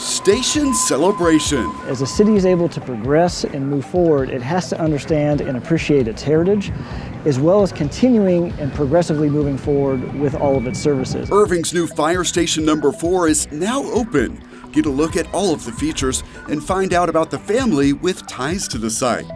Station Celebration. As a city is able to progress and move forward, it has to understand and appreciate its heritage, as well as continuing and progressively moving forward with all of its services. Irving's new Fire Station number 4 is now open. Get a look at all of the features and find out about the family with ties to the site.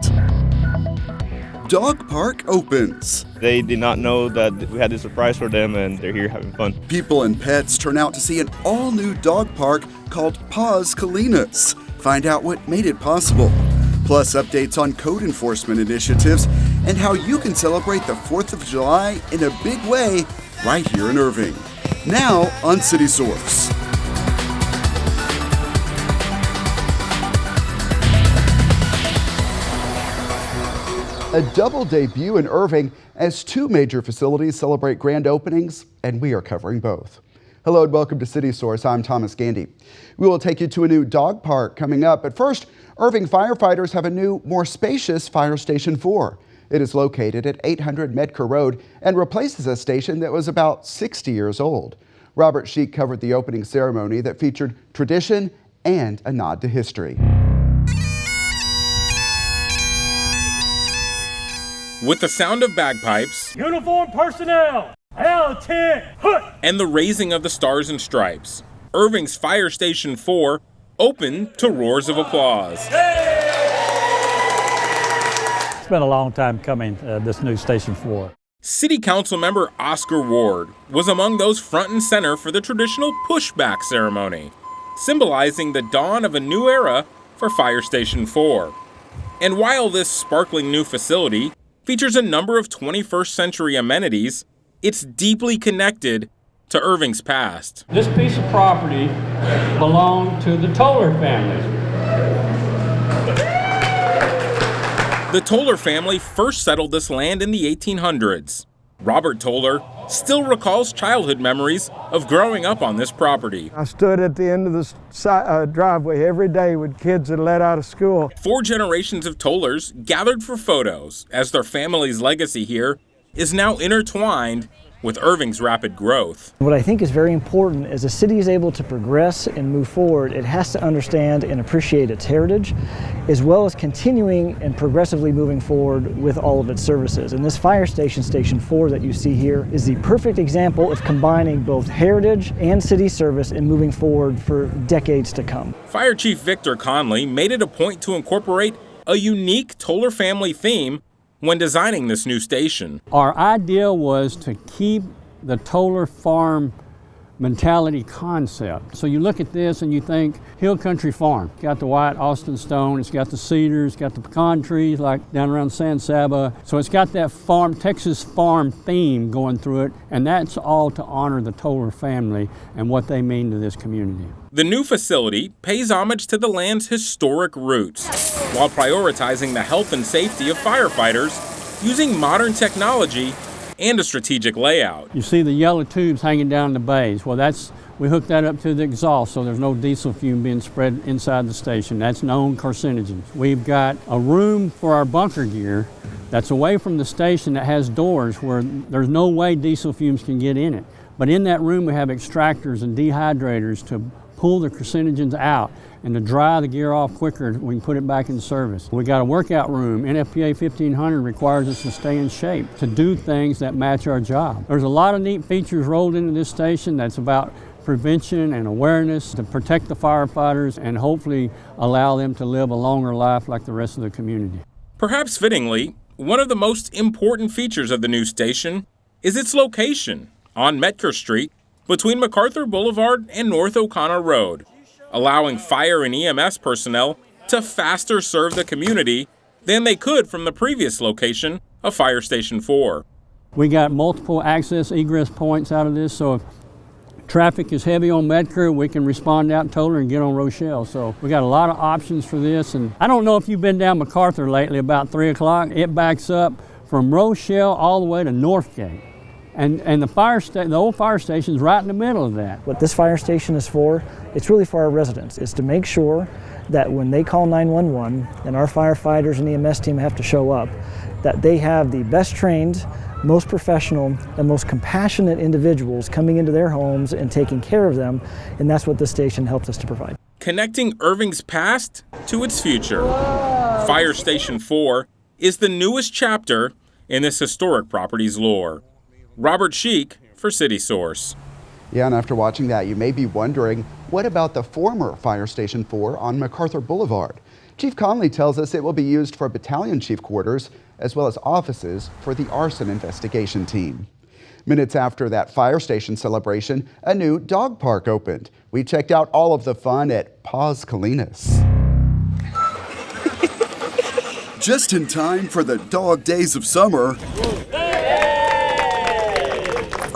Dog Park opens. They did not know that we had this surprise for them, and they're here having fun. People and pets turn out to see an all-new dog park called Paws, Colinas. Find out what made it possible. Plus updates on code enforcement initiatives and how you can celebrate the 4th of July in a big way right here in Irving. Now on City Source. A double debut in Irving as 2 major facilities celebrate grand openings, and we are covering both. Hello and welcome to City Source. I'm Thomas Gandy. We will take you to a new dog park coming up, but first, Irving firefighters have a new, more spacious Fire Station 4. It is located at 800 Medker Road and replaces a station that was about 60 years old. Robert Sheik covered the opening ceremony that featured tradition and a nod to history. With the sound of bagpipes, uniformed personnel, L10, and the raising of the stars and stripes, Irving's Fire Station 4 opened to roars of applause. It's been a long time coming, this new Station 4. City Council member Oscar Ward was among those front and center for the traditional pushback ceremony, symbolizing the dawn of a new era for Fire Station 4. And while this sparkling new facility features a number of 21st century amenities, it's deeply connected to Irving's past. This piece of property belonged to the Toller family. The Toller family first settled this land in the 1800s. Robert Toller still recalls childhood memories of growing up on this property. I stood at the end of the driveway every day with kids that let out of school. 4 generations of Tollers gathered for photos as their family's legacy here is now intertwined with Irving's rapid growth. What I think is very important as a city is able to progress and move forward, it has to understand and appreciate its heritage, as well as continuing and progressively moving forward with all of its services. And this Fire Station, Station 4 that you see here, is the perfect example of combining both heritage and city service and moving forward for decades to come. Fire Chief Victor Conley made it a point to incorporate a unique Toller family theme when designing this new station. Our idea was to keep the Toller farm mentality concept. So you look at this and you think Hill Country Farm. It's got the white Austin stone, it's got the cedars, it's got the pecan trees like down around San Saba. So it's got that farm, Texas farm theme going through it, and that's all to honor the Toller family and what they mean to this community. The new facility pays homage to the land's historic roots, while prioritizing the health and safety of firefighters using modern technology and a strategic layout. You see the yellow tubes hanging down the bays. Well, we hooked that up to the exhaust so there's no diesel fume being spread inside the station. That's known carcinogens. We've got a room for our bunker gear that's away from the station that has doors where there's no way diesel fumes can get in it. But in that room we have extractors and dehydrators to pull the carcinogens out and to dry the gear off quicker, we can put it back in service. We got a workout room. NFPA 1500 requires us to stay in shape, to do things that match our job. There's a lot of neat features rolled into this station that's about prevention and awareness to protect the firefighters and hopefully allow them to live a longer life like the rest of the community. Perhaps fittingly, one of the most important features of the new station is its location on Metker Street between MacArthur Boulevard and North O'Connor Road, allowing fire and EMS personnel to faster serve the community than they could from the previous location of Fire Station 4. We got multiple access egress points out of this, so if traffic is heavy on Medker, we can respond out Toller and get on Rochelle. So we got a lot of options for this. And I don't know if you've been down MacArthur lately about 3 o'clock. It backs up from Rochelle all the way to Northgate. And the old fire station's right in the middle of that. What this fire station is for, it's really for our residents. It's to make sure that when they call 911 and our firefighters and EMS team have to show up, that they have the best trained, most professional, and most compassionate individuals coming into their homes and taking care of them, and that's what this station helps us to provide. connecting Irving's past to its future. Fire Station 4 is the newest chapter in this historic property's lore. Robert Sheik for City Source. Yeah, and after watching that, you may be wondering, what about the former Fire Station 4 on MacArthur Boulevard? Chief Conley tells us it will be used for battalion chief quarters as well as offices for the arson investigation team. Minutes after that fire station celebration, a new dog park opened. We checked out all of the fun at Paws, Colinas. Just in time for the dog days of summer,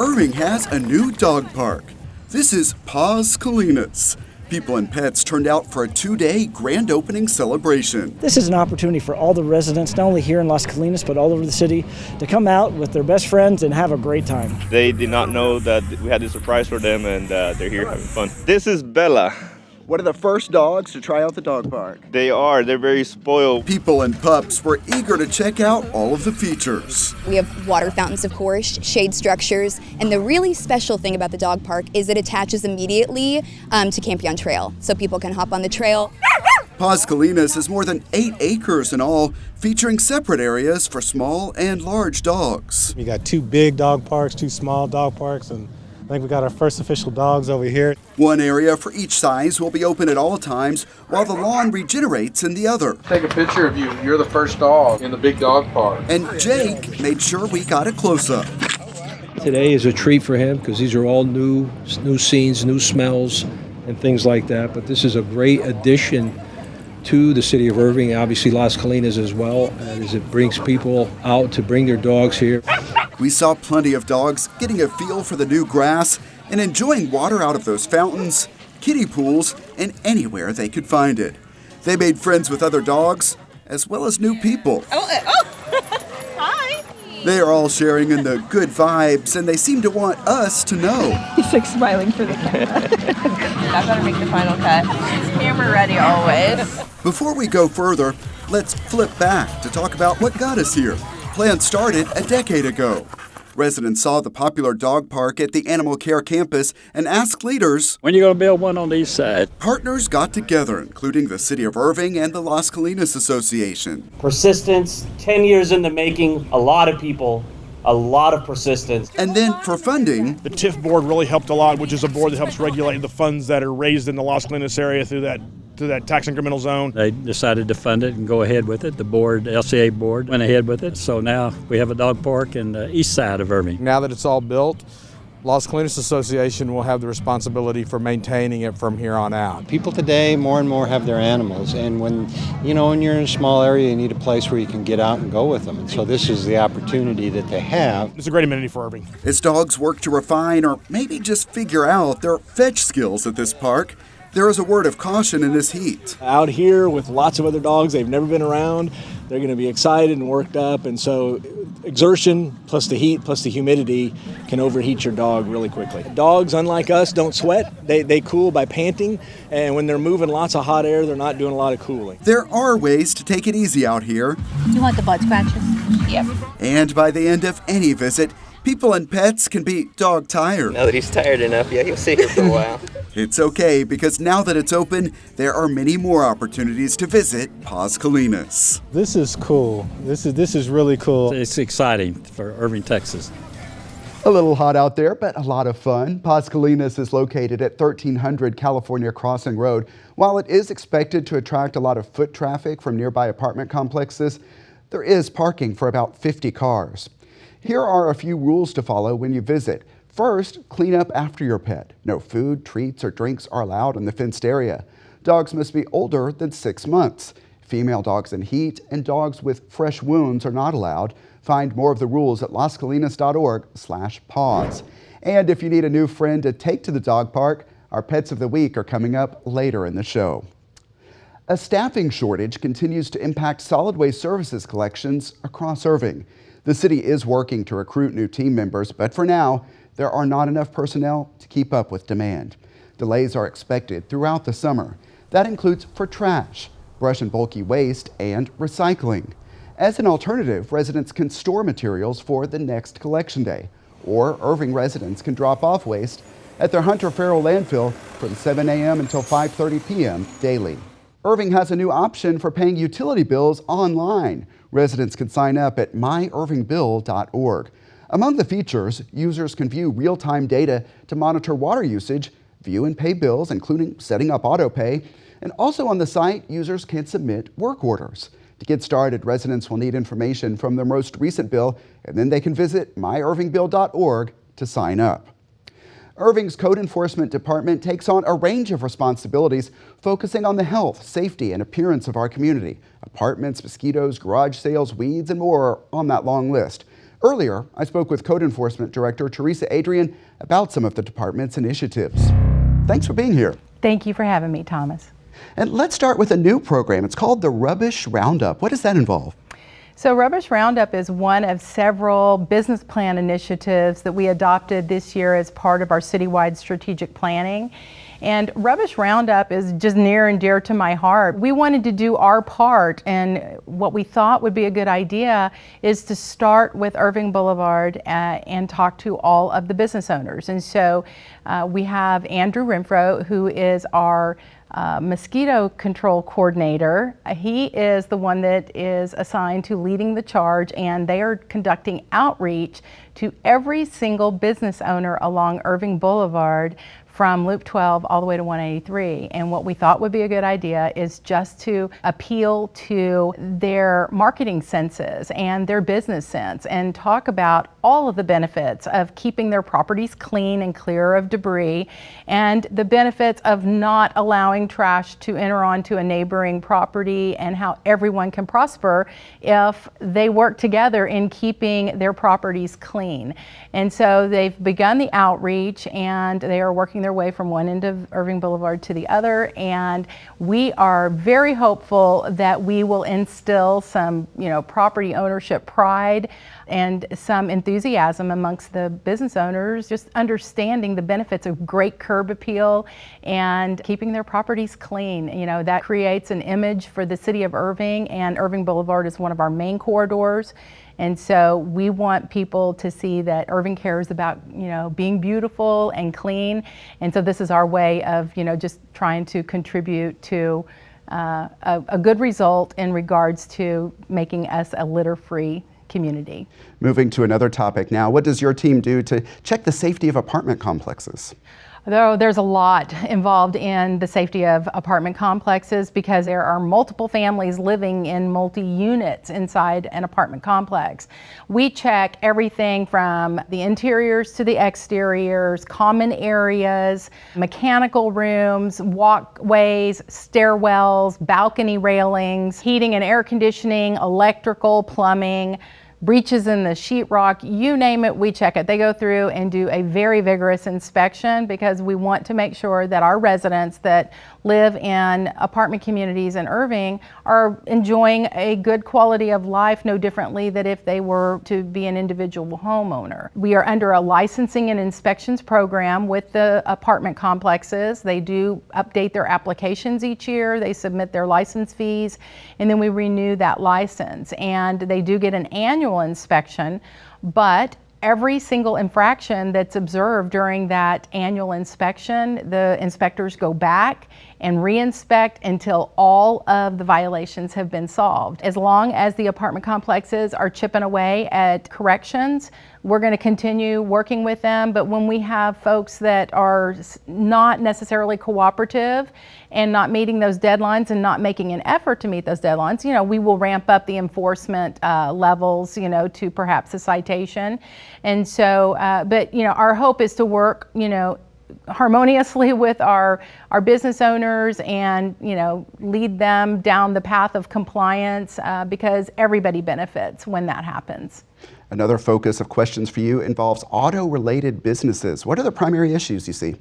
Irving has a new dog park. This is Paws, Colinas. People and pets turned out for a 2-day grand opening celebration. This is an opportunity for all the residents, not only here in Las Colinas, but all over the city, to come out with their best friends and have a great time. They did not know that we had this surprise for them, and they're here having fun. This is Bella. One of the first dogs to try out the dog park. They're very spoiled. People and pups were eager to check out all of the features. We have water fountains, of course, shade structures, and the really special thing about the dog park is it attaches immediately to Campion Trail, so people can hop on the trail. Paws Colinas is more than 8 acres in all, featuring separate areas for small and large dogs. We got 2 big dog parks, 2 small dog parks, and I think we got our first official dogs over here. One area for each size will be open at all times, while the lawn regenerates in the other. Take a picture of you. You're the first dog in the big dog park. And Jake made sure we got a close-up. Today is a treat for him because these are all new scenes, new smells, and things like that. But this is a great addition to the city of Irving, obviously Las Colinas as well, as it brings people out to bring their dogs here. We saw plenty of dogs getting a feel for the new grass and enjoying water out of those fountains, kiddie pools, and anywhere they could find it. They made friends with other dogs, as well as new people. Hi. They are all sharing in the good vibes, and they seem to want us to know. He's like smiling for the camera. I gotta make the final cut. He's camera ready always. Before we go further, let's flip back to talk about what got us here. Plans started a decade ago. Residents saw the popular dog park at the Animal Care campus and asked leaders, when are you going to build one on the east side? Partners got together, including the City of Irving and the Las Colinas Association. Persistence, 10 years in the making, a lot of people, a lot of persistence. And then for funding, the TIF board really helped a lot, which is a board that helps regulate the funds that are raised in the Las Colinas area through that tax incremental zone. They decided to fund it and go ahead with it. The board, LCA board, went ahead with it. So now we have a dog park in the east side of Irving. Now that it's all built, Las Colinas Association will have the responsibility for maintaining it from here on out. People today more and more have their animals, and when you're in a small area, you need a place where you can get out and go with them. And so this is the opportunity that they have. It's a great amenity for Irving. As dogs work to refine or maybe just figure out their fetch skills at this park, there is a word of caution in this heat. Out here with lots of other dogs they've never been around, they're going to be excited and worked up, and so exertion plus the heat plus the humidity can overheat your dog really quickly. Dogs, unlike us, don't sweat. They cool by panting, and when they're moving lots of hot air, they're not doing a lot of cooling. There are ways to take it easy out here. You want the butt scratches? Yep. And by the end of any visit, people and pets can be dog tired. Now that he's tired enough, yeah, he'll stay here for a while. It's okay, because now that it's open, there are many more opportunities to visit Paws Colinas. This is cool. This is really cool. It's exciting for Irving, Texas. A little hot out there, but a lot of fun. Paws Colinas is located at 1300 California Crossing Road. While it is expected to attract a lot of foot traffic from nearby apartment complexes, there is parking for about 50 cars. Here are a few rules to follow when you visit. First, clean up after your pet. No food, treats, or drinks are allowed in the fenced area. Dogs must be older than 6 months. Female dogs in heat and dogs with fresh wounds are not allowed. Find more of the rules at lascolinas.org/paws. And if you need a new friend to take to the dog park, our Pets of the Week are coming up later in the show. A staffing shortage continues to impact solid waste services collections across Irving. The city is working to recruit new team members, but for now, there are not enough personnel to keep up with demand. Delays are expected throughout the summer. That includes for trash, brush and bulky waste, and recycling. As an alternative, residents can store materials for the next collection day, or Irving residents can drop off waste at their Hunter Farrell landfill from 7 a.m. until 5:30 p.m. daily. Irving has a new option for paying utility bills online. Residents can sign up at myirvingbill.org. Among the features, users can view real-time data to monitor water usage, view and pay bills, including setting up autopay, and also on the site, users can submit work orders. To get started, residents will need information from their most recent bill, and then they can visit myirvingbill.org to sign up. Irving's Code Enforcement Department takes on a range of responsibilities focusing on the health, safety, and appearance of our community. Apartments, mosquitoes, garage sales, weeds, and more are on that long list. Earlier, I spoke with Code Enforcement Director Teresa Adrian about some of the department's initiatives. Thanks for being here. Thank you for having me, Thomas. And let's start with a new program. It's called the Rubbish Roundup. What does that involve? So Rubbish Roundup is one of several business plan initiatives that we adopted this year as part of our citywide strategic planning. And Rubbish Roundup is just near and dear to my heart. We wanted to do our part, and what we thought would be a good idea is to start with Irving Boulevard and talk to all of the business owners. And so we have Andrew Renfro, who is our mosquito control coordinator. He is the one that is assigned to leading the charge, and they are conducting outreach to every single business owner along Irving Boulevard from Loop 12 all the way to 183. And what we thought would be a good idea is just to appeal to their marketing senses and their business sense and talk about all of the benefits of keeping their properties clean and clear of debris, and the benefits of not allowing trash to enter onto a neighboring property, and how everyone can prosper if they work together in keeping their properties clean. And so they've begun the outreach, and they are working their way from one end of Irving Boulevard to the other, and we are very hopeful that we will instill some, property ownership pride and some enthusiasm amongst the business owners, just understanding the benefits of great curb appeal and keeping their properties clean. That creates an image for the city of Irving, and Irving Boulevard is one of our main corridors. And so we want people to see that Irving cares about, being beautiful and clean. And so this is our way of, just trying to contribute to a good result in regards to making us a litter-free community. Moving to another topic now, what does your team do to check the safety of apartment complexes? There's a lot involved in the safety of apartment complexes because there are multiple families living in multi-units inside an apartment complex. We check everything from the interiors to the exteriors, common areas, mechanical rooms, walkways, stairwells, balcony railings, heating and air conditioning, electrical, plumbing, breaches in the sheetrock, you name it, we check it. They go through and do a very vigorous inspection because we want to make sure that our residents that live in apartment communities in Irving are enjoying a good quality of life, no differently than if they were to be an individual homeowner. We are under a licensing and inspections program with the apartment complexes. They do update their applications each year, they submit their license fees, and then we renew that license. And they do get an annual inspection, but every single infraction that's observed during that annual inspection, the inspectors go back and re-inspect until all of the violations have been solved. As long as the apartment complexes are chipping away at corrections, we're going to continue working with them. But when we have folks that are not necessarily cooperative and not meeting those deadlines and not making an effort to meet those deadlines, we will ramp up the enforcement levels, to perhaps a citation. And so, but our hope is to work, harmoniously with our business owners and lead them down the path of compliance because everybody benefits when that happens. Another focus of questions for you involves auto-related businesses. What are the primary issues you see?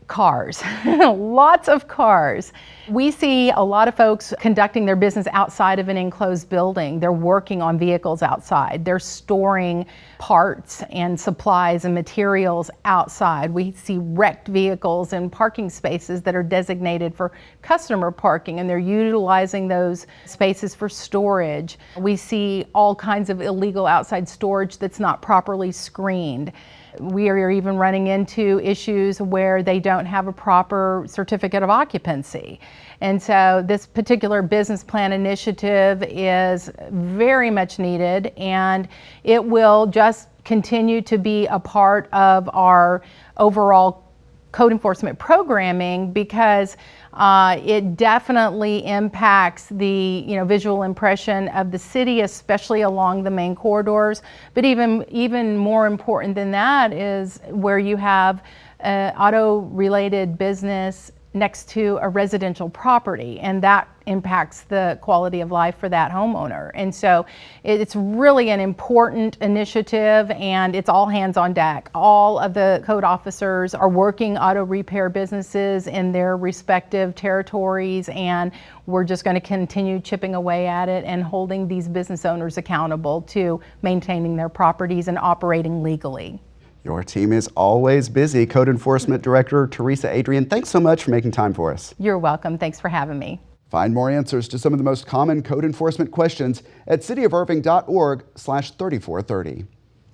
Cars, lots of cars. We see a lot of folks conducting their business outside of an enclosed building. They're working on vehicles outside. They're storing parts and supplies and materials outside. We see wrecked vehicles in parking spaces that are designated for customer parking, and they're utilizing those spaces for storage. We see all kinds of illegal outside storage that's not properly screened. We are even running into issues where they don't have a proper certificate of occupancy. And so this particular business plan initiative is very much needed, and it will just continue to be a part of our overall code enforcement programming, because it definitely impacts the visual impression of the city, especially along the main corridors. But even more important than that is where you have auto-related business next to a residential property, and that impacts the quality of life for that homeowner. And so it's really an important initiative, and it's all hands on deck. All of the code officers are working auto repair businesses in their respective territories, and we're just going to continue chipping away at it and holding these business owners accountable to maintaining their properties and operating legally. Your team is always busy. Code Enforcement Director Teresa Adrian, thanks so much for making time for us. You're welcome. Thanks for having me. Find more answers to some of the most common code enforcement questions at cityofirving.org/3430.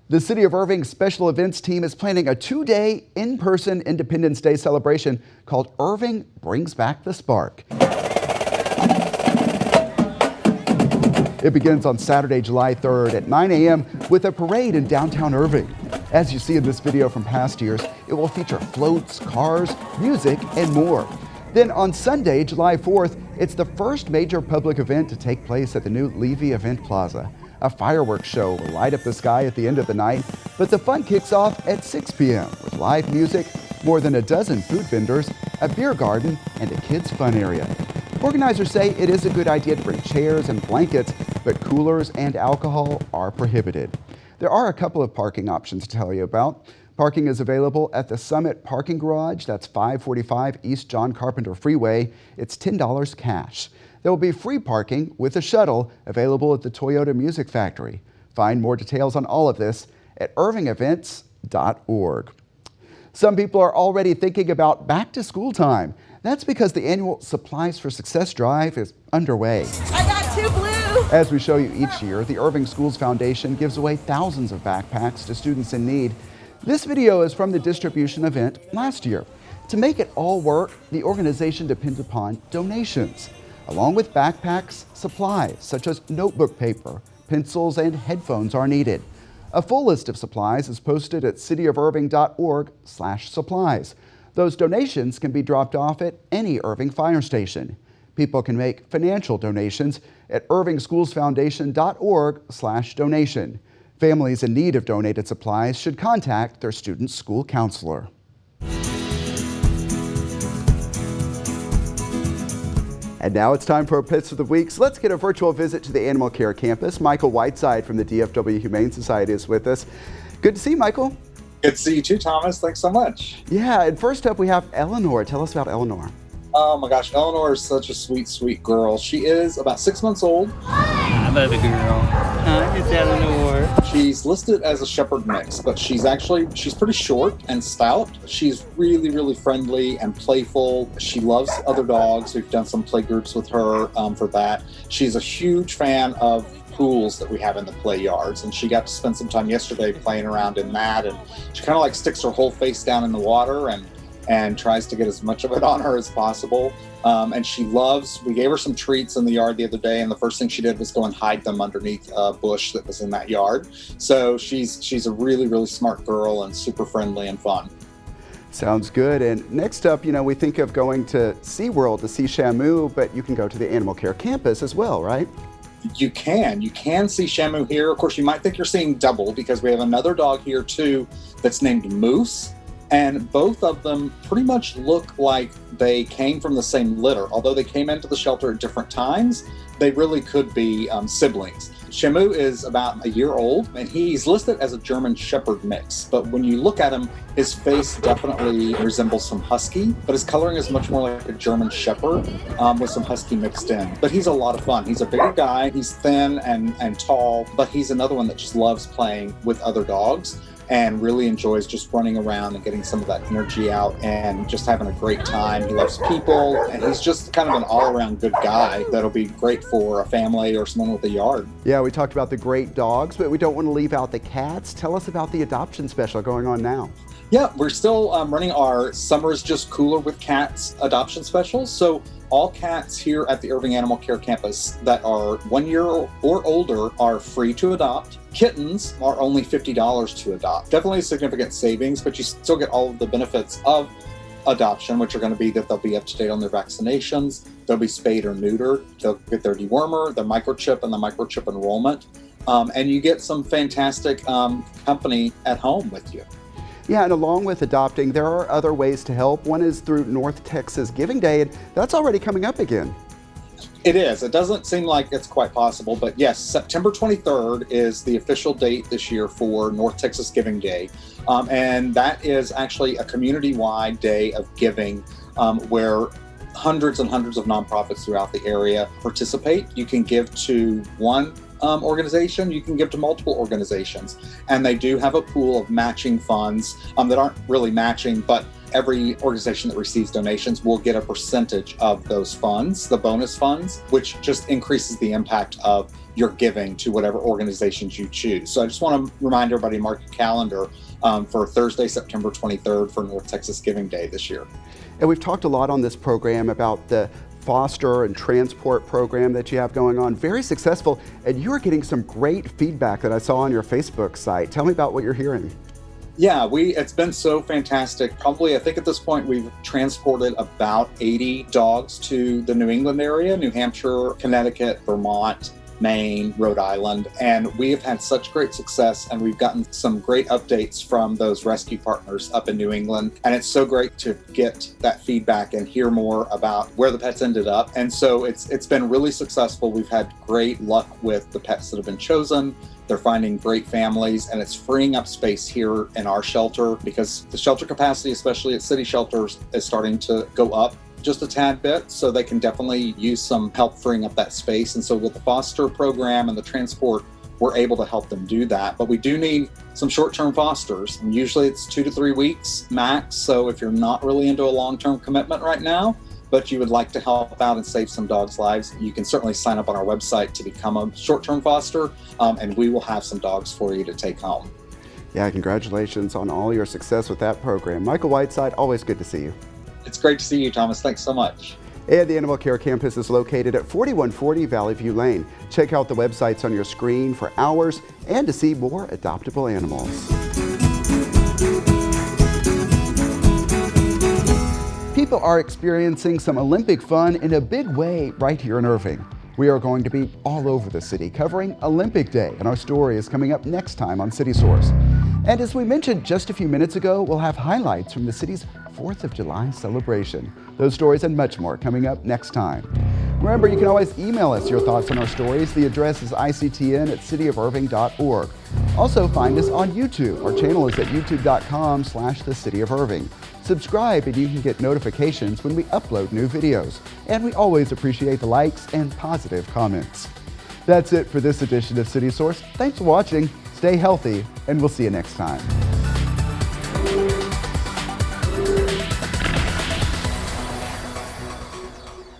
The City of Irving Special Events team is planning a 2-day in-person Independence Day celebration called Irving Brings Back the Spark. It begins on Saturday, July 3rd at 9 a.m. with a parade in downtown Irving. As you see in this video from past years, it will feature floats, cars, music, and more. Then on Sunday, July 4th, it's the first major public event to take place at the new Levy Event Plaza. A fireworks show will light up the sky at the end of the night, but the fun kicks off at 6 p.m. with live music, more than a dozen food vendors, a beer garden, and a kids' fun area. Organizers say it is a good idea to bring chairs and blankets, but coolers and alcohol are prohibited. There are a couple of parking options to tell you about. Parking is available at the Summit Parking Garage. That's 545 East John Carpenter Freeway. It's $10 cash. There will be free parking with a shuttle available at the Toyota Music Factory. Find more details on all of this at irvingevents.org. Some people are already thinking about back to school time. That's because the annual Supplies for Success drive is underway. I got 2 blue. As we show you each year, the Irving Schools Foundation gives away thousands of backpacks to students in need. This video is from the distribution event last year. To make it all work, the organization depends upon donations. Along with backpacks, supplies such as notebook paper, pencils, and headphones are needed. A full list of supplies is posted at cityofirving.org/supplies. Those donations can be dropped off at any Irving fire station. People can make financial donations at irvingschoolsfoundation.org/donation. Families in need of donated supplies should contact their student school counselor. And now it's time for our Pets of the Week. So let's get a virtual visit to the Animal Care Campus. Michael Whiteside from the DFW Humane Society is with us. Good to see you, Michael. Good to see you too, Thomas. Thanks so much. Yeah, and first up we have Eleanor. Tell us about Eleanor. Oh my gosh, Eleanor is such a sweet, sweet girl. She is about 6 months old. I love the girl. It's Eleanor. She's listed as a shepherd mix, but she's pretty short and stout. She's really, really friendly and playful. She loves other dogs. We've done some play groups with her for that. She's a huge fan of pools that we have in the play yards, and she got to spend some time yesterday playing around in that, and she kind of like sticks her whole face down in the water and tries to get as much of it on her as possible. And we gave her some treats in the yard the other day, and the first thing she did was go and hide them underneath a bush that was in that yard. So she's a really, really smart girl and super friendly and fun. Sounds good. And next up, we think of going to SeaWorld to see Shamu, but you can go to the Animal Care Campus as well, right? You can see Shamu here. Of course, you might think you're seeing double because we have another dog here too that's named Moose. And both of them pretty much look like they came from the same litter. Although they came into the shelter at different times, they really could be siblings. Shamu is about a year old, and he's listed as a German Shepherd mix. But when you look at him, his face definitely resembles some Husky, but his coloring is much more like a German Shepherd with some Husky mixed in. But he's a lot of fun. He's a bigger guy. He's thin and tall, but he's another one that just loves playing with other dogs. and really enjoys just running around and getting some of that energy out and just having a great time. He loves people, and he's just kind of an all-around good guy that'll be great for a family or someone with a yard. Yeah, we talked about the great dogs, but we don't want to leave out the cats. Tell us about the adoption special going on now. Yeah, we're still running our Summer's Just Cooler with Cats adoption specials. So all cats here at the Irving Animal Care Campus that are 1 year or older are free to adopt. Kittens are only $50 to adopt. Definitely a significant savings, but you still get all of the benefits of adoption, which are going to be that they'll be up to date on their vaccinations, they'll be spayed or neutered, they'll get their dewormer, their microchip, and the microchip enrollment. And you get some fantastic company at home with you. Yeah, and along with adopting, there are other ways to help. One is through North Texas Giving Day, and that's already coming up again. It is. It doesn't seem like it's quite possible, but yes, September 23rd is the official date this year for North Texas Giving Day. And that is actually a community-wide day of giving where hundreds and hundreds of nonprofits throughout the area participate. You can give to one organization, you can give to multiple organizations, and they do have a pool of matching funds that aren't really matching, but every organization that receives donations will get a percentage of those funds, the bonus funds, which just increases the impact of your giving to whatever organizations you choose. So I just want to remind everybody, mark your calendar for Thursday, September 23rd for North Texas Giving Day this year. And we've talked a lot on this program about the foster and transport program that you have going on. Very successful, and you are getting some great feedback that I saw on your Facebook site. Tell me about what you're hearing. Yeah, it's been so fantastic. Probably, I think at this point, we've transported about 80 dogs to the New England area, New Hampshire, Connecticut, Vermont, Maine, Rhode Island, and we have had such great success, and we've gotten some great updates from those rescue partners up in New England, and it's so great to get that feedback and hear more about where the pets ended up. And so it's been really successful. We've had great luck with the pets that have been chosen. They're finding great families, and it's freeing up space here in our shelter because the shelter capacity, especially at city shelters, is starting to go up just a tad bit, so they can definitely use some help freeing up that space. And so with the foster program and the transport, we're able to help them do that. But we do need some short-term fosters, and usually it's 2 to 3 weeks max. So if you're not really into a long-term commitment right now, but you would like to help out and save some dogs' lives, you can certainly sign up on our website to become a short-term foster, and we will have some dogs for you to take home. Yeah, congratulations on all your success with that program. Michael Whiteside, always good to see you. It's great to see you, Thomas. Thanks so much. And the Animal Care Campus is located at 4140 Valley View Lane. Check out the websites on your screen for hours and to see more adoptable animals. People are experiencing some Olympic fun in a big way right here in Irving. We are going to be all over the city covering Olympic Day, and our story is coming up next time on City Source. And as we mentioned just a few minutes ago, we'll have highlights from the city's 4th of July celebration. Those stories and much more coming up next time. Remember, you can always email us your thoughts on our stories. The address is ictn@cityofirving.org. Also find us on YouTube. Our channel is at youtube.com/thecityofirving. Subscribe and you can get notifications when we upload new videos. And we always appreciate the likes and positive comments. That's it for this edition of City Source. Thanks for watching, stay healthy, and we'll see you next time.